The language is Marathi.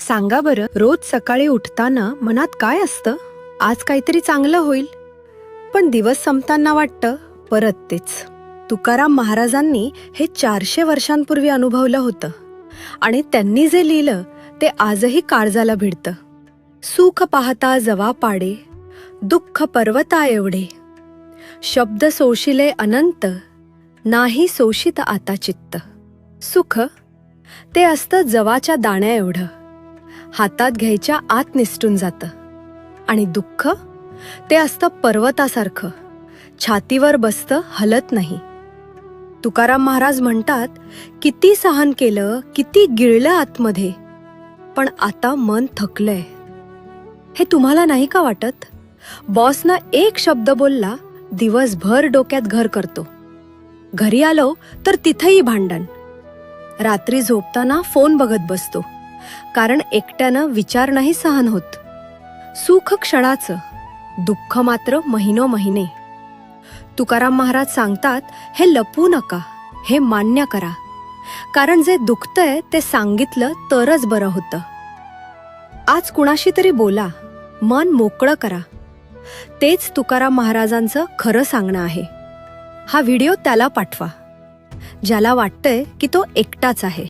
सांगा बरं, रोज सकाळी उठताना मनात काय असतं? आज काहीतरी चांगलं होईल. पण दिवस संपताना वाटतं परत तेच. तुकाराम महाराजांनी हे 400 वर्षांपूर्वी अनुभवलं होतं आणि त्यांनी जे लिहिलं ते आजही काळजाला भिडतं. सुख पाहता जवा पाडे, दुःख पर्वता एवढे. शब्द सोशिले अनंत, नाही सोशित आता चित्त. सुख ते असतं जवाच्या दाण्या एवढं, हातात घ्यायच्या आत निसटून जातं. आणि दुःख ते असतं पर्वतासारखं, छातीवर बसतं, हलत नाही. तुकाराम महाराज म्हणतात, किती सहन केलं, किती गिळलं आतमध्ये, पण आता मन थकलंय. हे तुम्हाला नाही का वाटत? बॉसना एक शब्द बोलला, दिवसभर डोक्यात घर करतो. घरी आलो तर तिथेही भांडण. रात्री झोपताना फोन बघत बसतो, कारण एकट्यानं विचार नाही सहन होत. सुख क्षणाचं, दुःख मात्र महिनोमहिने. तुकाराम महाराज सांगतात, हे लपवू नका, हे मान्य करा, कारण जे दुखतंय ते सांगितलं तरच बरं होतं. आज कुणाशी तरी बोला, मन मोकळं करा. तेच तुकाराम महाराजांचं खरं सांगणं आहे. हा व्हिडिओ त्याला पाठवा, ज्याला वाटतंय की तो एकटाच आहे.